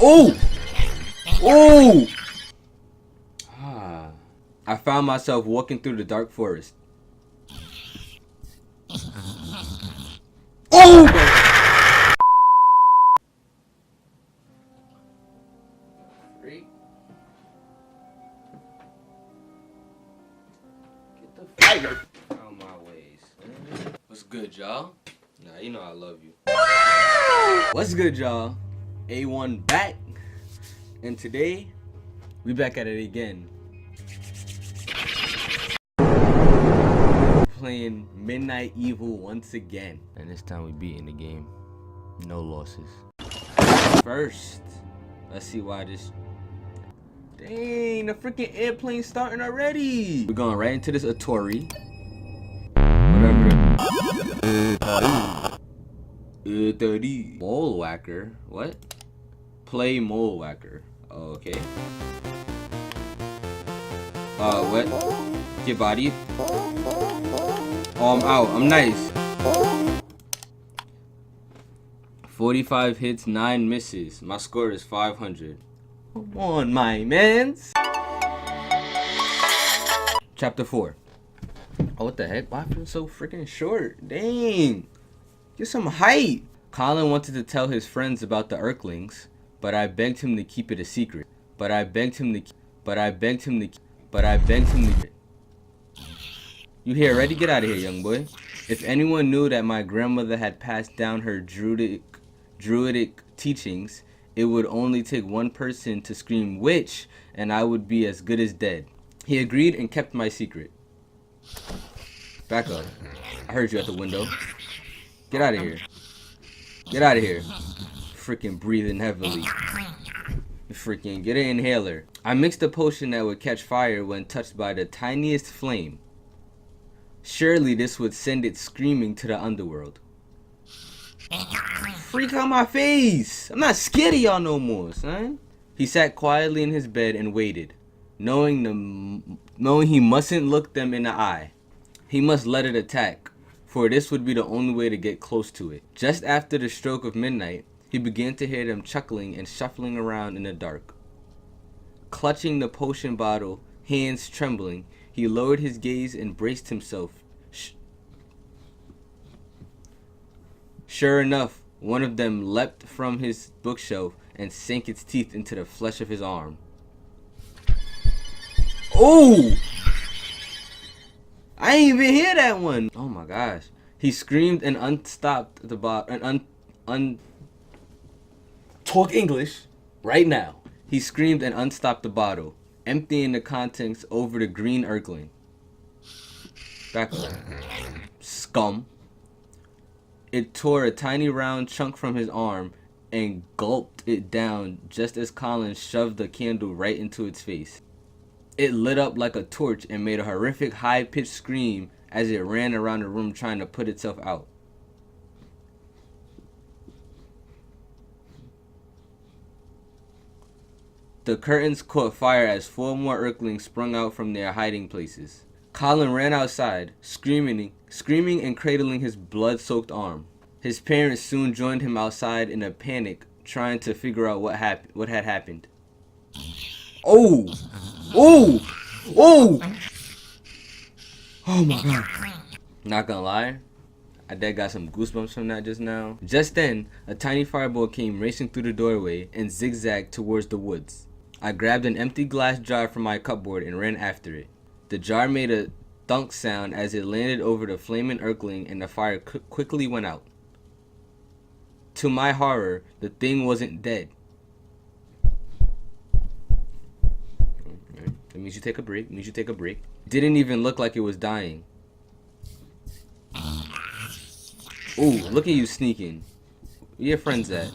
Oh! Oh! I found myself walking through the dark forest. Oh! Freak. Get the fuck out of my ways. What's good, y'all? Nah, you know I love you. What's good, y'all? A1 back. And today, we back at it again. Playing Midnight Evil once again. And this time we beating the game. No losses. First, let's see why this... Dang, the freaking airplane's starting already. We're going right into this Atari. Whatever. Atari. Mole whacker. What? Play mole whacker. Oh, okay. What? Get body. Oh, I'm out. I'm nice. 45 hits, 9 misses. My score is 500. Come on, my mans. Chapter 4. Oh, what the heck? Why I feel so freaking short? Dang. Get some height. Colin wanted to tell his friends about the Earthlings, but I begged him to keep it a secret. You here already? Get out of here, young boy. If anyone knew that my grandmother had passed down her druidic teachings, it would only take one person to scream witch and I would be as good as dead. He agreed and kept my secret. Back up. I heard you at the window. Get out of here. Get out of here. Freaking breathing heavily. Freaking get an inhaler. I mixed a potion that would catch fire when touched by the tiniest flame. Surely this would send it screaming to the underworld. Freak out my face! I'm not scared of y'all no more, son. He sat quietly in his bed and waited, knowing he mustn't look them in the eye. He must let it attack, for this would be the only way to get close to it. Just after the stroke of midnight, he began to hear them chuckling and shuffling around in the dark. Clutching the potion bottle, hands trembling, he lowered his gaze and braced himself. Sure enough, one of them leapt from his bookshelf and sank its teeth into the flesh of his arm. Oh! I ain't even hear that one. Oh my gosh. He screamed and unstopped the bottle. Talk English right now. He screamed and unstopped the bottle, emptying the contents over the green Earthling. Back up. Scum. It tore a tiny round chunk from his arm and gulped it down just as Colin shoved the candle right into its face. It lit up like a torch and made a horrific high-pitched scream as it ran around the room trying to put itself out. The curtains caught fire as 4 more Earthlings sprung out from their hiding places. Colin ran outside, screaming and cradling his blood-soaked arm. His parents soon joined him outside in a panic, trying to figure out what had happened. Oh! Oh! Oh! Oh my god. Not gonna lie, I did got some goosebumps from that just now. Just then, a tiny fireball came racing through the doorway and zigzagged towards the woods. I grabbed an empty glass jar from my cupboard and ran after it. The jar made a thunk sound as it landed over the flaming Earthling and the fire quickly went out. To my horror, the thing wasn't dead. That means you take a break. It didn't even look like it was dying. Ooh, look at you sneaking. Where your friends at?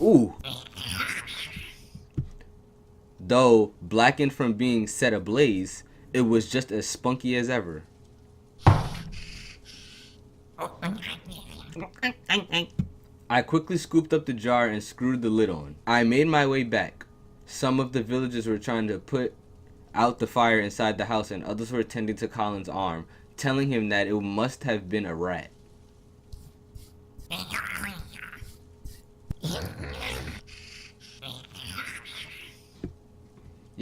Ooh. Though blackened from being set ablaze, it was just as spunky as ever. I quickly scooped up the jar and screwed the lid on. I made my way back. Some of the villagers were trying to put out the fire inside the house and others were tending to Colin's arm, telling him that it must have been a rat.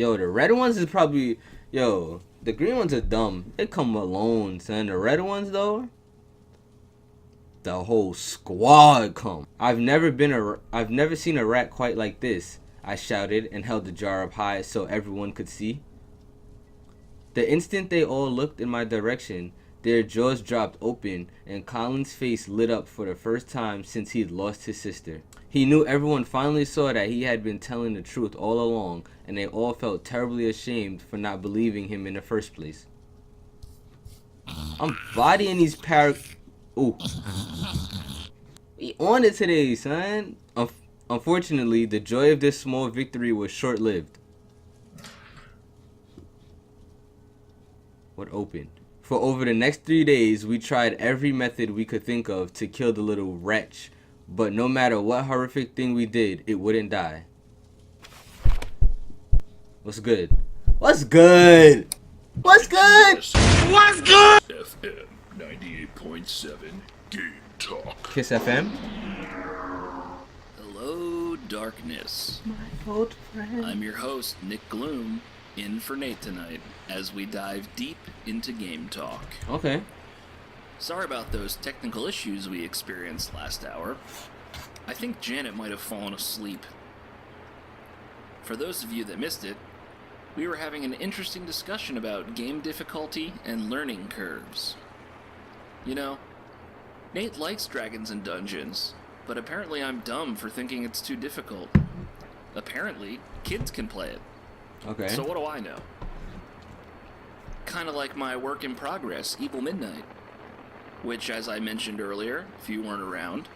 Yo, the red ones is probably... Yo, the green ones are dumb. They come alone, son. The red ones, though... The whole squad come. I've never seen a rat quite like this, I shouted and held the jar up high so everyone could see. The instant they all looked in my direction, their jaws dropped open and Colin's face lit up for the first time since he'd lost his sister. He knew everyone finally saw that he had been telling the truth all along, and they all felt terribly ashamed for not believing him in the first place. I'm bodying these Ooh. We on it today, son. Unfortunately, the joy of this small victory was short-lived. What opened? For over the next 3 days, we tried every method we could think of to kill the little wretch, but no matter what horrific thing we did, it wouldn't die. What's good? What's good? What's good? What's good? FM 98.7 Game Talk. Kiss FM. Hello, darkness. My old friend. I'm your host, Nick Gloom, in for Nate tonight as we dive deep into Game Talk. Okay. Sorry about those technical issues we experienced last hour. I think Janet might have fallen asleep. For those of you that missed it, we were having an interesting discussion about game difficulty and learning curves. You know, Nate likes Dragons and Dungeons, but apparently I'm dumb for thinking it's too difficult. Apparently, kids can play it. Okay. So what do I know? Kinda like my work in progress, Evil Midnight, which, as I mentioned earlier, if you weren't around,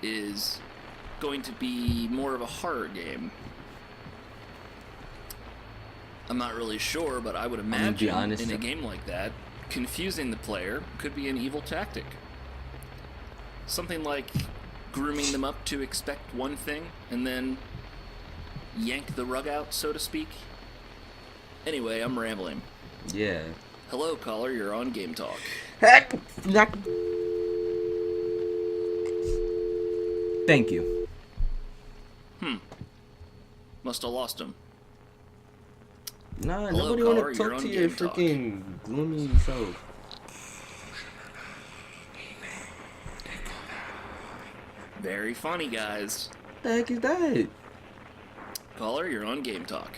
is going to be more of a horror game. I'm not really sure, but I would imagine in a game like that, confusing the player could be an evil tactic. Something like grooming them up to expect one thing and then yank the rug out, so to speak. Anyway, I'm rambling. Yeah. Hello, caller, you're on Game Talk. Thank you. Must have lost him. Nah, Hello, nobody caller, want to you're talk on to your Game Talk. freaking gloomy self. Very funny, guys. What the heck is that? Caller, you're on Game Talk.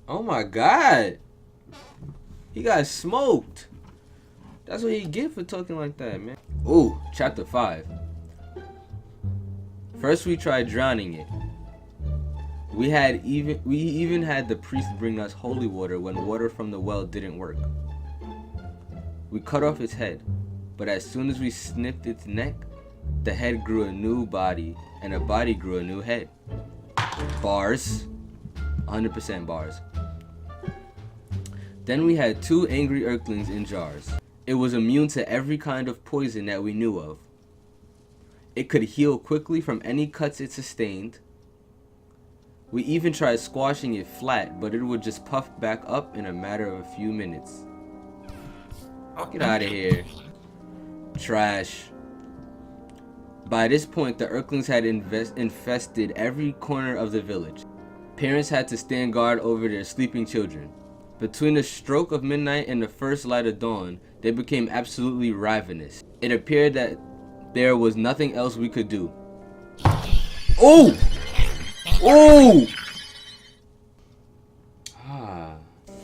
Oh my god. He got smoked. That's what he get for talking like that, man. Ooh, chapter 5. First we tried drowning it. We even had the priest bring us holy water when water from the well didn't work. We cut off its head, but as soon as we snipped its neck, the head grew a new body, and the body grew a new head. Bars. 100% bars. Then we had 2 angry Earthlings in jars. It was immune to every kind of poison that we knew of. It could heal quickly from any cuts it sustained. We even tried squashing it flat, but it would just puff back up in a matter of a few minutes. Get out of here. Trash. By this point, the Earthlings had infested every corner of the village. Parents had to stand guard over their sleeping children. Between the stroke of midnight and the first light of dawn, they became absolutely ravenous. It appeared that there was nothing else we could do. Oh! Oh!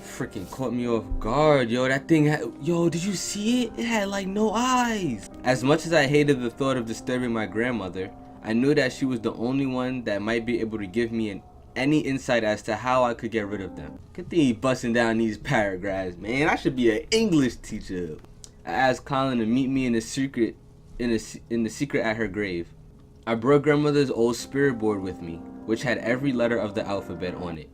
Freaking caught me off guard, yo. That thing had, yo, did you see it? It had like no eyes. As much as I hated the thought of disturbing my grandmother, I knew that she was the only one that might be able to give me any insight as to how I could get rid of them. Good thing he busting down these paragraphs, man. I should be an English teacher. I asked Colin to meet me in the secret at her grave. I brought grandmother's old spirit board with me, which had every letter of the alphabet on it.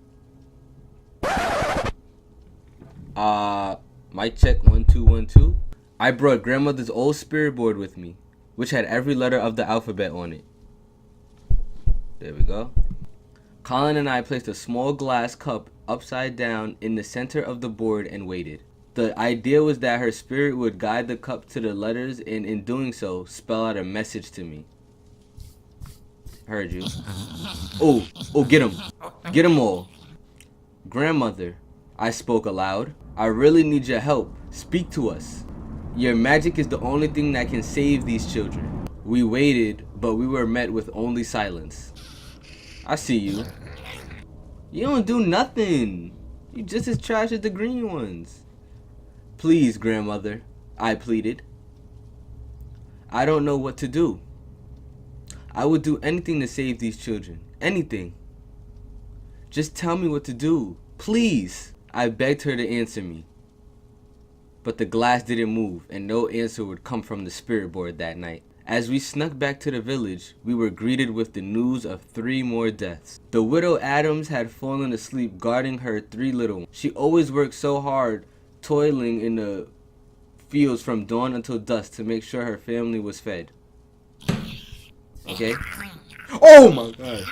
Mic check 1 2 1 2. I brought grandmother's old spirit board with me, which had every letter of the alphabet on it. There we go. Colin and I placed a small glass cup upside down in the center of the board and waited. The idea was that her spirit would guide the cup to the letters and in doing so, spell out a message to me. Heard you. Oh, get him. Get them all. Grandmother, I spoke aloud. I really need your help. Speak to us. Your magic is the only thing that can save these children. We waited, but we were met with only silence. I see you. You don't do nothing. You just as trash as the green ones. Please, grandmother, I pleaded. I don't know what to do. I would do anything to save these children. Anything. Just tell me what to do. Please. I begged her to answer me. But the glass didn't move, and no answer would come from the spirit board that night. As we snuck back to the village, we were greeted with the news of 3 more deaths. The widow Adams had fallen asleep guarding her 3 little ones. She always worked so hard, toiling in the fields from dawn until dusk to make sure her family was fed. Okay? Oh my god!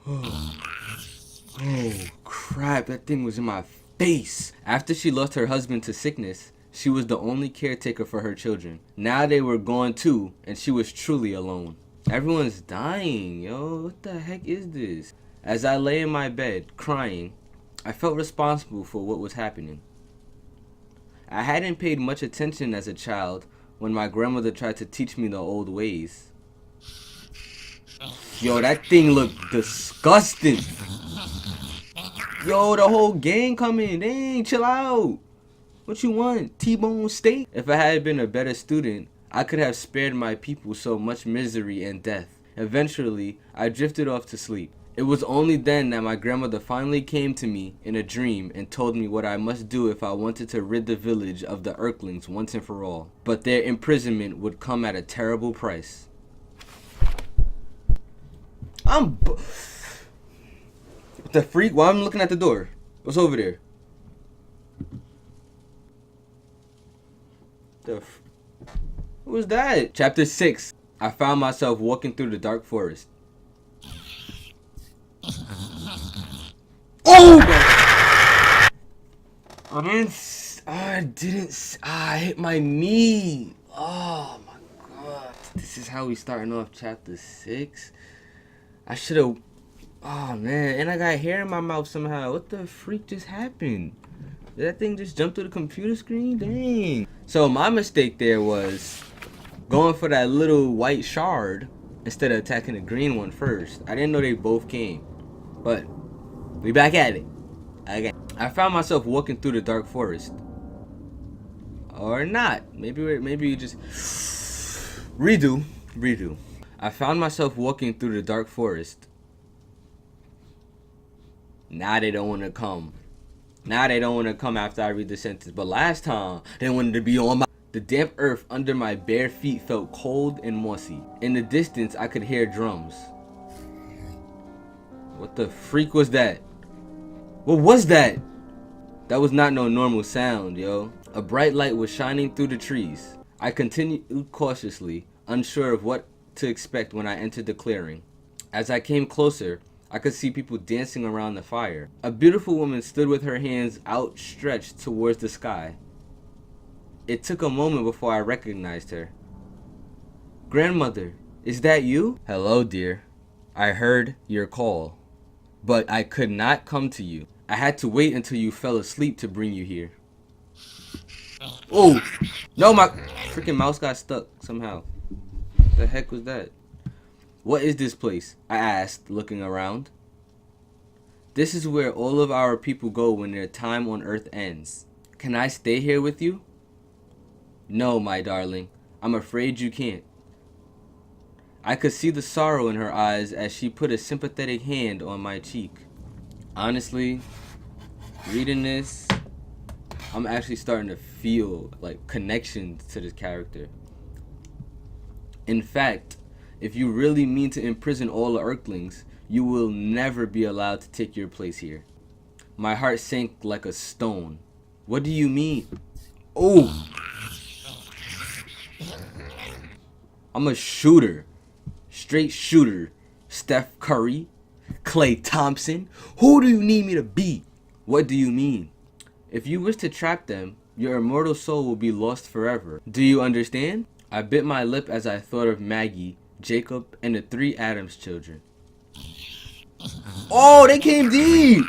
Oh crap, that thing was in my face. After she lost her husband to sickness, she was the only caretaker for her children. Now they were gone too, and she was truly alone. Everyone's dying, yo. What the heck is this? As I lay in my bed, crying, I felt responsible for what was happening. I hadn't paid much attention as a child when my grandmother tried to teach me the old ways. Yo, that thing looked disgusting. Yo, the whole gang coming. Dang, chill out. What you want? T-bone steak? If I had been a better student, I could have spared my people so much misery and death. Eventually, I drifted off to sleep. It was only then that my grandmother finally came to me in a dream and told me what I must do if I wanted to rid the village of the Earthlings once and for all. But their imprisonment would come at a terrible price. What the freak? Why am I looking at the door? What's over there? What was that? Chapter 6. I found myself walking through the dark forest. Oh my! I hit my knee. Oh my god. This is how we starting off chapter 6. I should have. Oh man, and I got hair in my mouth somehow. What the freak just happened? Did that thing just jump through the computer screen? Dang. So my mistake there was going for that little white shard instead of attacking the green one first. I didn't know they both came. But we back at it. Okay. I found myself walking through the dark forest. Or not. Maybe you just redo. I found myself walking through the dark forest. Now they don't want to come. After I read the sentence. But last time, they wanted to be on my... The damp earth under my bare feet felt cold and mossy. In the distance, I could hear drums. What the freak was that? What was that? That was not no normal sound, yo. A bright light was shining through the trees. I continued cautiously, unsure of what to expect when I entered the clearing. As I came closer, I could see people dancing around the fire. A beautiful woman stood with her hands outstretched towards the sky. It took a moment before I recognized her. Grandmother, is that you? Hello, dear. I heard your call, but I could not come to you. I had to wait until you fell asleep to bring you here. Oh, no, my freaking mouse got stuck somehow. The heck was that? What is this place? I asked, looking around. This is where all of our people go when their time on Earth ends. Can I stay here with you? No, my darling. I'm afraid you can't. I could see the sorrow in her eyes as she put a sympathetic hand on my cheek. Honestly, reading this, I'm actually starting to feel like connection to this character. In fact, if you really mean to imprison all the Earthlings, you will never be allowed to take your place here. My heart sank like a stone. What do you mean? Oh! I'm a shooter. Straight shooter. Steph Curry. Klay Thompson. Who do you need me to be? What do you mean? If you wish to trap them, your immortal soul will be lost forever. Do you understand? I bit my lip as I thought of Maggie Jacob, and the 3 Adams children. Oh, they came deep!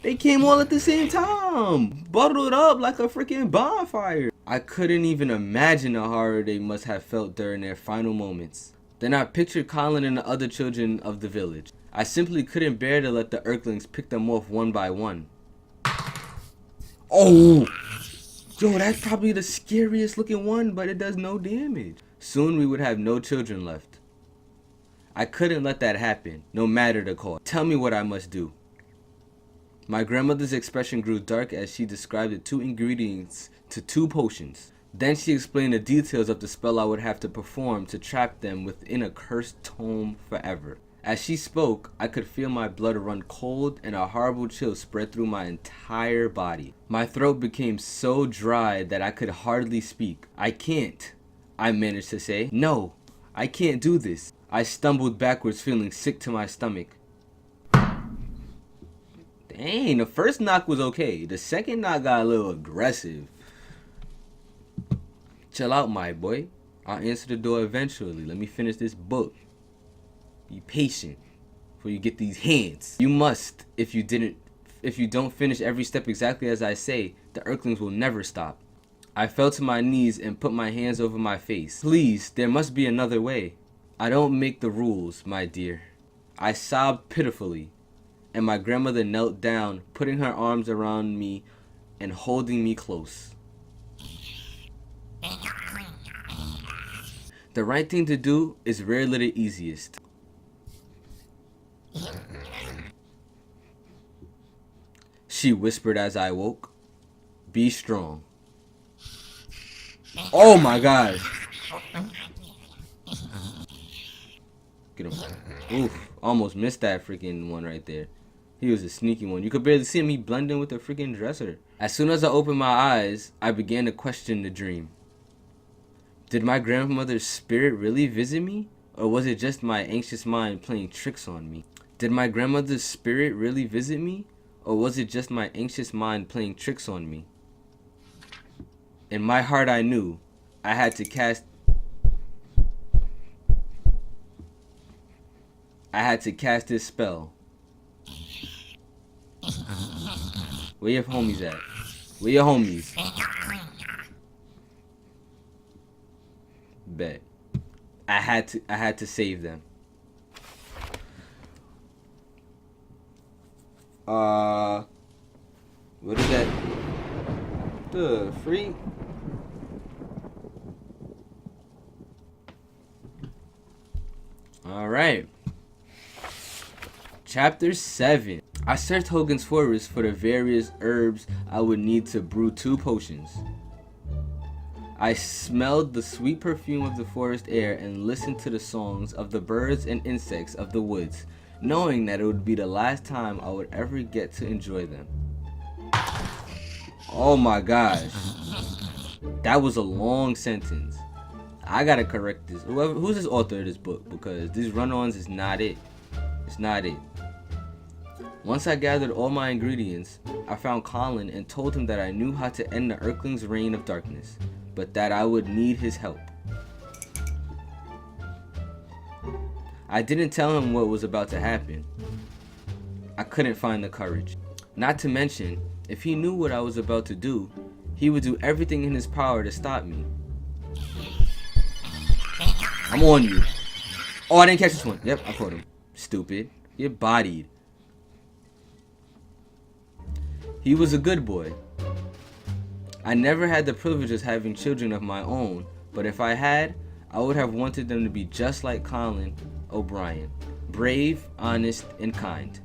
They came all at the same time, bottled up like a freaking bonfire. I couldn't even imagine the horror they must have felt during their final moments. Then I pictured Colin and the other children of the village. I simply couldn't bear to let the Earthlings pick them off one by one. Oh! Yo, that's probably the scariest looking one, but it does no damage. Soon we would have no children left. I couldn't let that happen, no matter the cost. Tell me what I must do. My grandmother's expression grew dark as she described the 2 ingredients to 2 potions. Then she explained the details of the spell I would have to perform to trap them within a cursed tome forever. As she spoke, I could feel my blood run cold and a horrible chill spread through my entire body. My throat became so dry that I could hardly speak. I can't, I managed to say. No, I can't do this. I stumbled backwards, feeling sick to my stomach. Dang, the first knock was okay. The second knock got a little aggressive. Chill out, my boy. I'll answer the door eventually. Let me finish this book. Be patient before you get these hands. You must. If you don't finish every step exactly as I say, the Earthlings will never stop. I fell to my knees and put my hands over my face. Please, there must be another way. I don't make the rules, my dear. I sobbed pitifully, and my grandmother knelt down, putting her arms around me and holding me close. The right thing to do is rarely the easiest. She whispered as I woke. Be strong. Oh my god. Get him. Oof. Almost missed that freaking one right there. He was a sneaky one. You could barely see him. He blended in with the freaking dresser. As soon as I opened my eyes, I began to question the dream. Did my grandmother's spirit really visit me? Or was it just my anxious mind playing tricks on me? Did my grandmother's spirit really visit me? Or was it just my anxious mind playing tricks on me? In my heart I knew I had to cast this spell. Where your homies at? Where your homies? Bet. I had to save them. What is that? The freak? Alright. Chapter 7. I searched Hogan's Forest for the various herbs I would need to brew 2 potions. I smelled the sweet perfume of the forest air and listened to the songs of the birds and insects of the woods, knowing that it would be the last time I would ever get to enjoy them. Oh my gosh. That was a long sentence. I gotta correct this. Who's this author of this book? Because these run-ons is not it. It's not it. Once I gathered all my ingredients, I found Colin and told him that I knew how to end the Earthling's reign of darkness, but that I would need his help. I didn't tell him what was about to happen. I couldn't find the courage. Not to mention, if he knew what I was about to do, he would do everything in his power to stop me. I'm on you. Oh, I didn't catch this one. Yep, I caught him. Stupid. You're bodied. He was a good boy. I never had the privilege of having children of my own, but if I had, I would have wanted them to be just like Colin O'Brien. Brave, honest, and kind.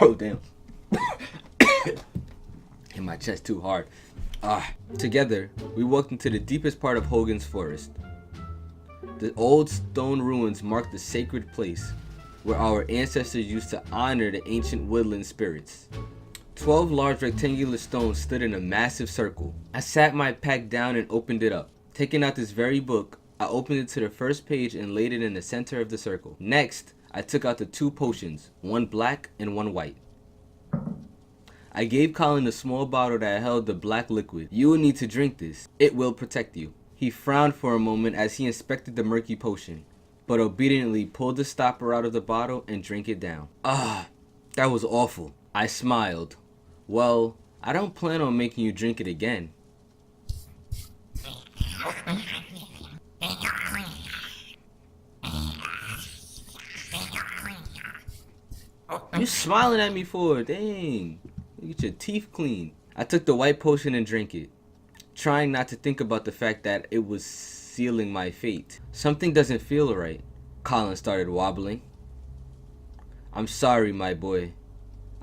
Oh, damn. Hit my chest too hard. Together, we walked into the deepest part of Hogan's Forest. The old stone ruins marked the sacred place where our ancestors used to honor the ancient woodland spirits. 12 large rectangular stones stood in a massive circle. I sat my pack down and opened it up. Taking out this very book, I opened it to the first page and laid it in the center of the circle. Next, I took out the 2 potions, one black and one white. I gave Colin a small bottle that held the black liquid. You will need to drink this. It will protect you. He frowned for a moment as he inspected the murky potion, but obediently pulled the stopper out of the bottle and drank it down. Ah, that was awful. I smiled. Well, I don't plan on making you drink it again. You smiling at me for? Dang. Get your teeth clean. I took the white potion and drank it, trying not to think about the fact that it was sealing my fate. Something doesn't feel right. Colin started wobbling. I'm sorry, my boy,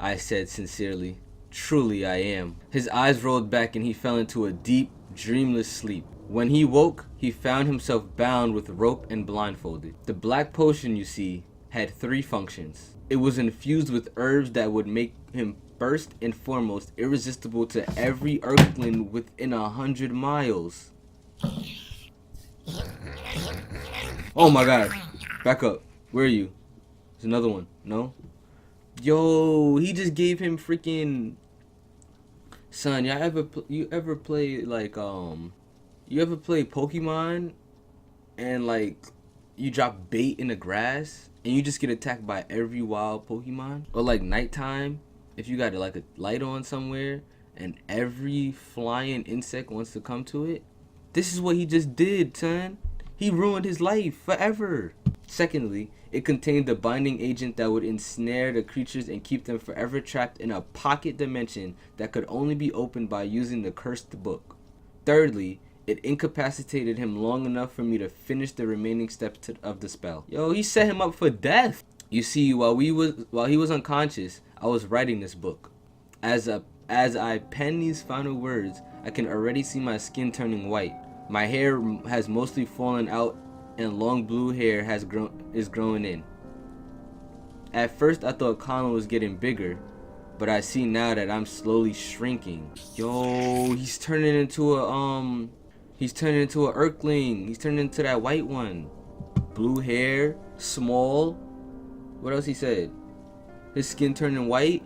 I said sincerely. Truly I am. His eyes rolled back and he fell into a deep, dreamless sleep. When he woke, he found himself bound with rope and blindfolded. The black potion, you see, had 3 functions. It was infused with herbs that would make him first and foremost irresistible to every Earthling within 100 miles. Oh my god. Back up. Where are you? There's another one. No? Yo, he just gave him freaking... Son, you ever play like you ever play Pokemon and like you drop bait in the grass and you just get attacked by every wild Pokemon? Or like nighttime, if you got like a light on somewhere and every flying insect wants to come to it? This is what he just did, son. He ruined his life forever. Secondly, it contained the binding agent that would ensnare the creatures and keep them forever trapped in a pocket dimension that could only be opened by using the cursed book. Thirdly, it incapacitated him long enough for me to finish the remaining steps of the spell. Yo, he set him up for death. You see, while he was unconscious, I was writing this book. As I pen these final words, I can already see my skin turning white. My hair has mostly fallen out and long blue hair is growing in. At first I thought Colin was getting bigger, but I see now that I'm slowly shrinking. Yo, he's turning into a Earthling. He's turning into that white one. Blue hair, small. What else he said? His skin turning white.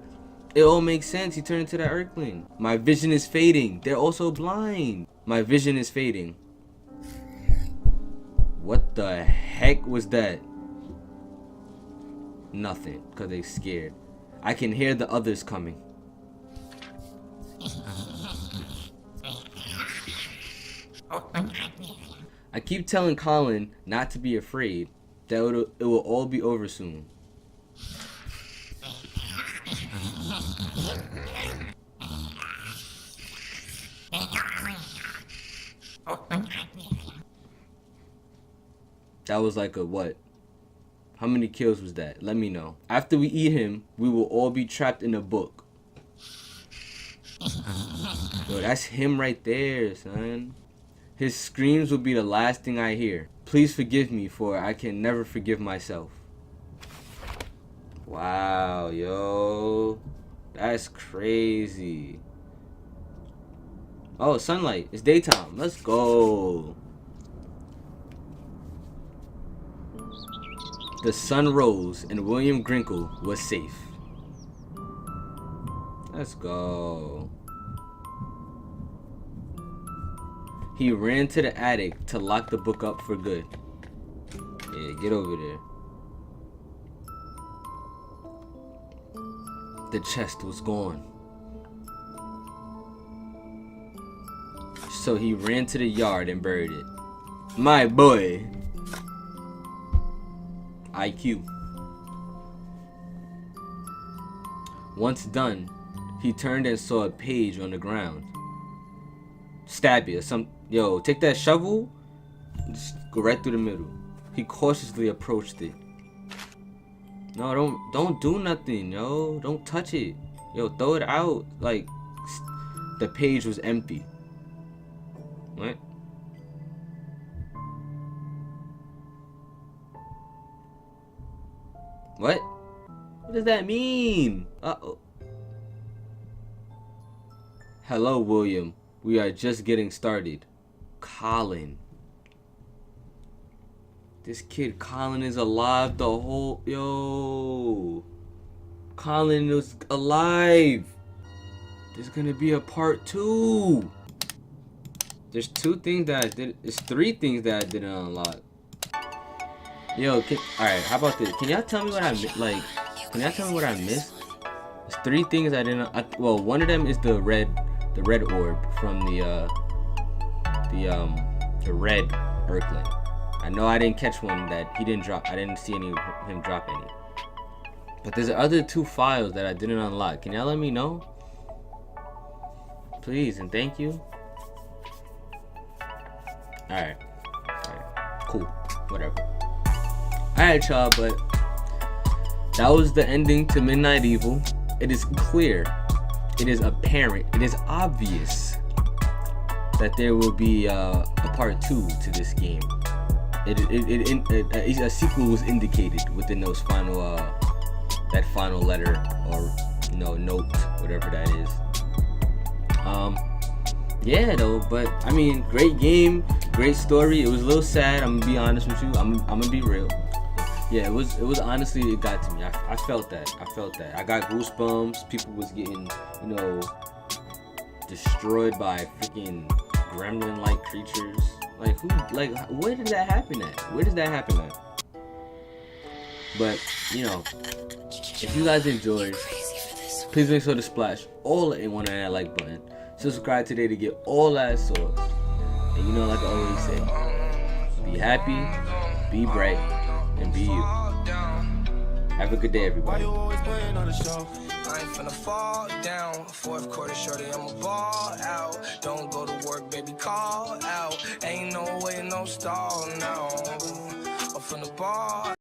It all makes sense. He turned into that Earthling. My vision is fading. They're also blind. My vision is fading. What the heck was that? Nothing, because they scared. I can hear the others coming. I keep telling Colin not to be afraid, that it will all be over soon. That was like a what? How many kills was that? Let me know. After we eat him, we will all be trapped in a book. Yo, that's him right there, son. His screams will be the last thing I hear. Please forgive me, for I can never forgive myself. Wow, yo. That's crazy. Oh, sunlight. It's daytime. Let's go. The sun rose and William Grinkle was safe. Let's go. He ran to the attic to lock the book up for good. Yeah, get over there. The chest was gone. So he ran to the yard and buried it. My boy. IQ. Once done, he turned and saw a page on the ground. Stab you. Yo, take that shovel, just go right through the middle. He cautiously approached it. No, don't do nothing, yo. Don't touch it. Yo, throw it out. Like, the page was empty. What? What? What does that mean? Uh-oh. Hello, William. We are just getting started. Colin. This kid Colin is alive the whole... Yo. Colin was alive. There's gonna be a part 2. There's 2 things that I did. It's 3 things that I didn't unlock. Yo, alright, how about this? Can y'all tell me what I like? Can y'all tell me what I missed? There's 3 things I didn't. Well, one of them is the red orb from the red Earthling. I know I didn't catch one that he didn't drop. I didn't see him drop any. But there's other 2 files that I didn't unlock. Can y'all let me know? Please and thank you. Alright. Cool. Whatever. Alright, y'all, but that was the ending to Midnight Evil. It is clear, it is apparent, it is obvious that there will be a part 2 to this game. A sequel was indicated within those final that final letter or note, whatever that is. Yeah though, but I mean, great game, great story. It was a little sad, I'm gonna be honest with you. I'm gonna be real. Yeah, it was honestly, it got to me. I felt that. I got goosebumps. People was getting, destroyed by freaking gremlin-like creatures. Like where did that happen at? But, if you guys enjoyed, please make sure to splash all in one of that like button. Subscribe today to get all that sauce. And like I always say, be happy, be bright, and be you. Have a good day, everybody. I ain't finna fall down. 4th quarter shorty, I'ma ball out. Don't go to work, baby, call out. Ain't no way, no stall now. I'm finna ball.